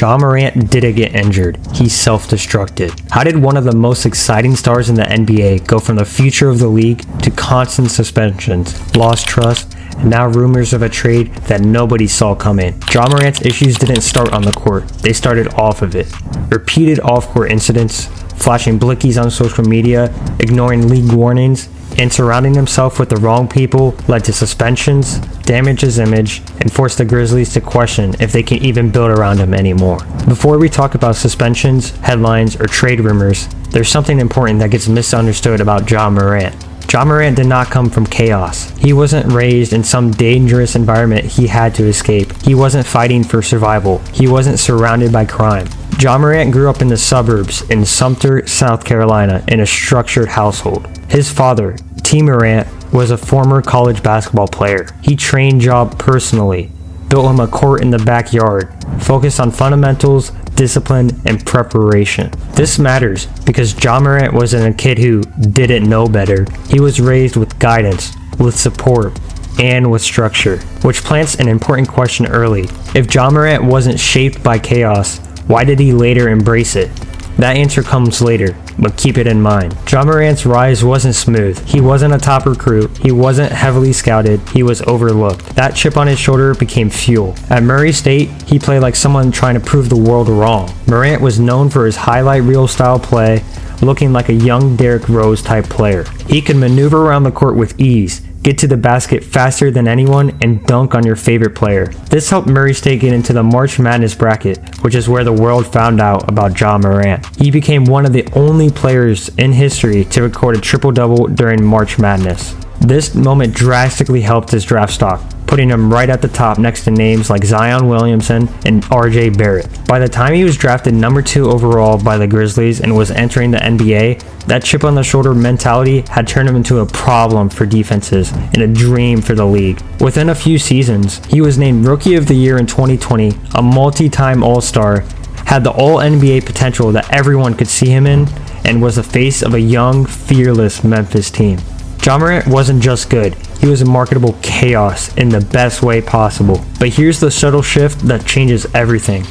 Ja Morant didn't get injured, he self-destructed. How did one of the most exciting stars in the NBA go from the future of the league to constant suspensions, lost trust, and now rumors of a trade that nobody saw coming? Ja Morant's issues didn't start on the court, they started off of it. Repeated off-court incidents, flashing blickies on social media, ignoring league warnings, and surrounding himself with the wrong people led to suspensions, damaged his image, and forced the Grizzlies to question if they can even build around him anymore. Before we talk about suspensions, headlines, or trade rumors, there's something important that gets misunderstood about Ja Morant. Ja Morant did not come from chaos. He wasn't raised in some dangerous environment he had to escape. He wasn't fighting for survival. He wasn't surrounded by crime. Ja Morant grew up in the suburbs in Sumter, South Carolina, in a structured household. His father, T. Morant, was a former college basketball player. He trained Ja personally, built him a court in the backyard, focused on fundamentals, discipline, and preparation. This matters because Ja Morant wasn't a kid who didn't know better. He was raised with guidance, with support, and with structure, which plants an important question early. If Ja Morant wasn't shaped by chaos, why did he later embrace it? That answer comes later, but keep it in mind. Ja Morant's rise wasn't smooth. He wasn't a top recruit. He wasn't heavily scouted. He was overlooked. That chip on his shoulder became fuel. At Murray State, he played like someone trying to prove the world wrong. Morant was known for his highlight reel style play, looking like a young Derrick Rose type player. He could maneuver around the court with ease, get to the basket faster than anyone, and dunk on your favorite player. This helped Murray State get into the March Madness bracket, which is where the world found out about Ja Morant. He became one of the only players in history to record a triple-double during March Madness. This moment drastically helped his draft stock, putting him right at the top next to names like Zion Williamson and RJ Barrett. By the time he was drafted number 2 overall by the Grizzlies and was entering the NBA, that chip on the shoulder mentality had turned him into a problem for defenses and a dream for the league. Within a few seasons, he was named Rookie of the Year in 2020, a multi-time All-Star, had the All-NBA potential that everyone could see him in, and was the face of a young, fearless Memphis team. Ja Morant wasn't just good, he was a marketable chaos in the best way possible. But here's the subtle shift that changes everything.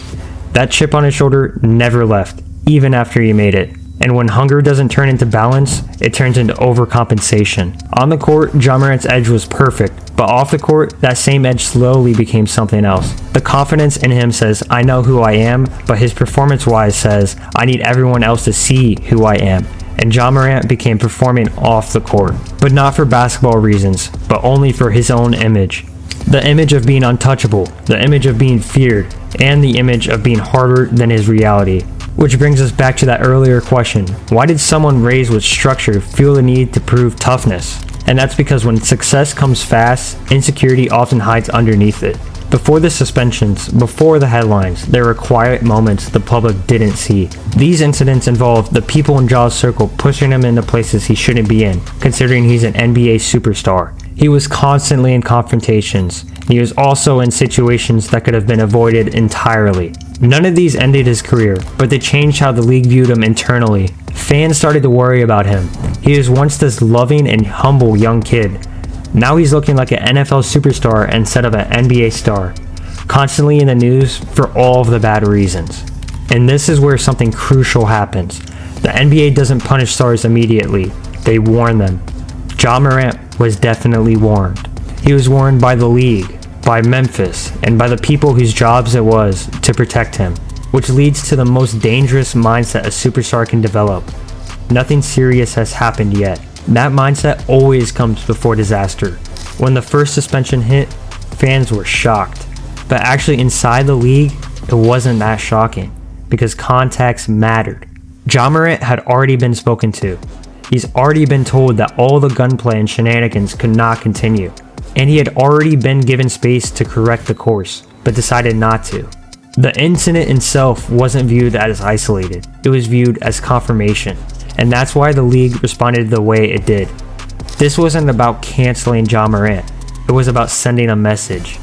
That chip on his shoulder never left, even after he made it. And when hunger doesn't turn into balance, it turns into overcompensation. On the court, Ja Morant's edge was perfect, but off the court, that same edge slowly became something else. The confidence in him says, I know who I am, but his performance-wise says, I need everyone else to see who I am. And Ja Morant became performing off the court, but not for basketball reasons, but only for his own image. The image of being untouchable, the image of being feared, and the image of being harder than his reality. Which brings us back to that earlier question. Why did someone raised with structure feel the need to prove toughness? And that's because when success comes fast, insecurity often hides underneath it. Before the suspensions, before the headlines, there were quiet moments the public didn't see. These incidents involved the people in Ja's circle pushing him into places he shouldn't be in, considering he's an NBA superstar. He was constantly in confrontations. He was also in situations that could have been avoided entirely. None of these ended his career, but they changed how the league viewed him internally. Fans started to worry about him. He was once this loving and humble young kid. Now he's looking like an NFL superstar instead of an NBA star, constantly in the news for all of the bad reasons. And this is where something crucial happens. The NBA doesn't punish stars immediately, they warn them. Ja Morant was definitely warned. He was warned by the league, by Memphis, and by the people whose jobs it was to protect him, which leads to the most dangerous mindset a superstar can develop. Nothing serious has happened yet. That mindset always comes before disaster. When the first suspension hit, fans were shocked. But actually inside the league, it wasn't that shocking, because context mattered. Ja Morant had already been spoken to. He's already been told that all the gunplay and shenanigans could not continue. And he had already been given space to correct the course, but decided not to. The incident itself wasn't viewed as isolated. It was viewed as confirmation. And that's why the league responded the way it did. This wasn't about canceling Ja Morant. It was about sending a message.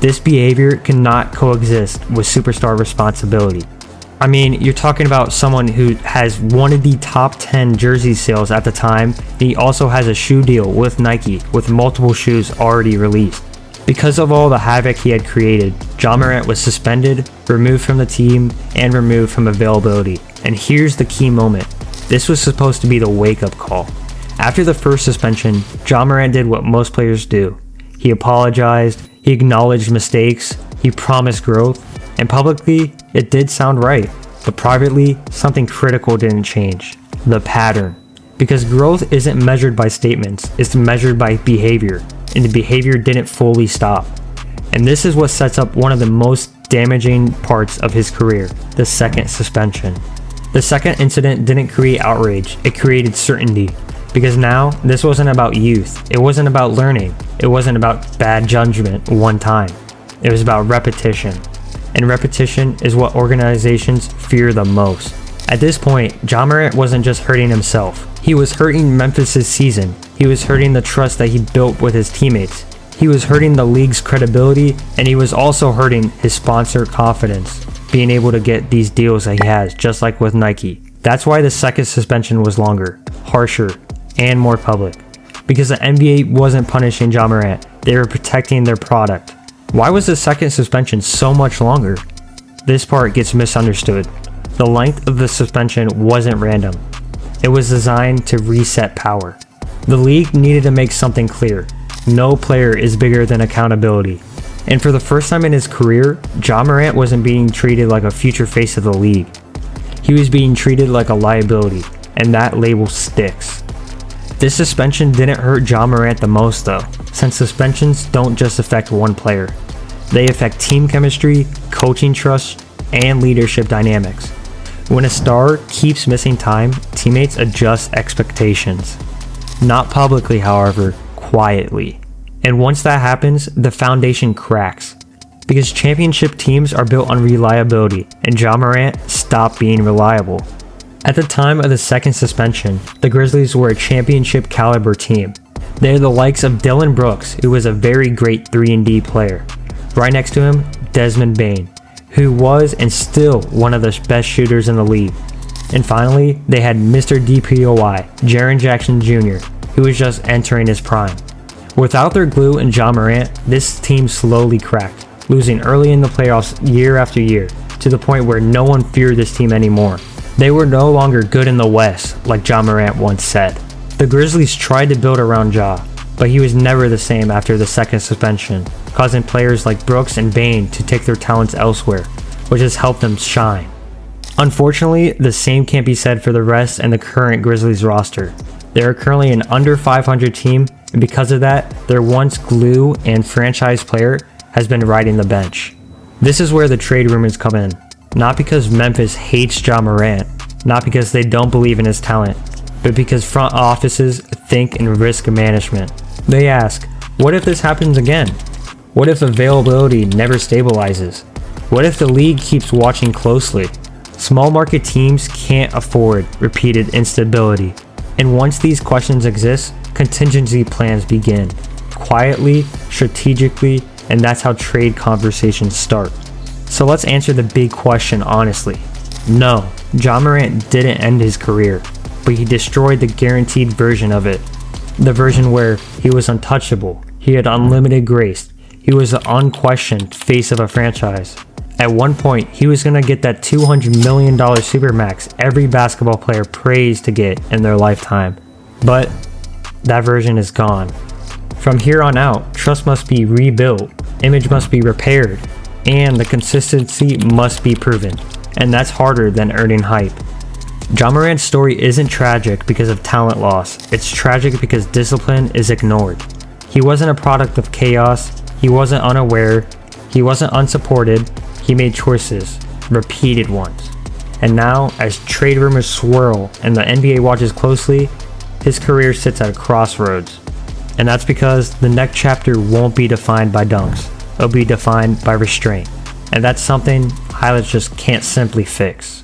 This behavior cannot coexist with superstar responsibility. I mean, you're talking about someone who has one of the top 10 jersey sales at the time. He also has a shoe deal with Nike with multiple shoes already released. Because of all the havoc he had created, Ja Morant was suspended, removed from the team, and removed from availability. And here's the key moment. This was supposed to be the wake-up call. After the first suspension, Ja Morant did what most players do. He apologized, he acknowledged mistakes, he promised growth, and publicly, it did sound right. But privately, something critical didn't change. The pattern. Because growth isn't measured by statements, it's measured by behavior. And the behavior didn't fully stop. And this is what sets up one of the most damaging parts of his career, the second suspension. The second incident didn't create outrage, it created certainty. Because now, this wasn't about youth, it wasn't about learning, it wasn't about bad judgment one time. It was about repetition. And repetition is what organizations fear the most. At this point, Ja Morant wasn't just hurting himself, he was hurting Memphis' season. He was hurting the trust that he built with his teammates. He was hurting the league's credibility, and he was also hurting his sponsor confidence, being able to get these deals that he has, just like with Nike. That's why the second suspension was longer, harsher, and more public. Because the NBA wasn't punishing Ja Morant, they were protecting their product. Why was the second suspension so much longer? This part gets misunderstood. The length of the suspension wasn't random. It was designed to reset power. The league needed to make something clear. No player is bigger than accountability. And for the first time in his career, Ja Morant wasn't being treated like a future face of the league. He was being treated like a liability, and that label sticks. This suspension didn't hurt Ja Morant the most though, since suspensions don't just affect one player. They affect team chemistry, coaching trust, and leadership dynamics. When a star keeps missing time, teammates adjust expectations. Not publicly, however, quietly. And once that happens, the foundation cracks. Because championship teams are built on reliability, and Ja Morant stopped being reliable. At the time of the second suspension, the Grizzlies were a championship caliber team. They're the likes of Dillon Brooks, who was a very great 3-and-D player. Right next to him, Desmond Bane, who was and still one of the best shooters in the league. And finally, they had Mr. DPOY, Jaren Jackson Jr., who was just entering his prime. Without their glue in Ja Morant, this team slowly cracked, losing early in the playoffs year after year, to the point where no one feared this team anymore. They were no longer good in the West, like Ja Morant once said. The Grizzlies tried to build around Ja, but he was never the same after the second suspension, causing players like Brooks and Bane to take their talents elsewhere, which has helped them shine. Unfortunately, the same can't be said for the rest and the current Grizzlies roster. They are currently an under 500 team, and because of that, their once glue and franchise player has been riding the bench. This is where the trade rumors come in. Not because Memphis hates Ja Morant, not because they don't believe in his talent, but because front offices think in risk management. They ask, what if this happens again? What if availability never stabilizes? What if the league keeps watching closely? Small market teams can't afford repeated instability. And once these questions exist, contingency plans begin. Quietly, strategically, and that's how trade conversations start. So let's answer the big question honestly. No, Ja Morant didn't end his career, but he destroyed the guaranteed version of it. The version where he was untouchable, he had unlimited grace, he was the unquestioned face of a franchise. At one point, he was going to get that $200 million supermax every basketball player prays to get in their lifetime. But that version is gone. From here on out, trust must be rebuilt, image must be repaired, and the consistency must be proven. And that's harder than earning hype. Ja Morant's story isn't tragic because of talent loss, it's tragic because discipline is ignored. He wasn't a product of chaos, he wasn't unaware, he wasn't unsupported, he made choices, repeated ones. And now, as trade rumors swirl and the NBA watches closely, his career sits at a crossroads. And that's because the next chapter won't be defined by dunks, it'll be defined by restraint. And that's something highlights just can't simply fix.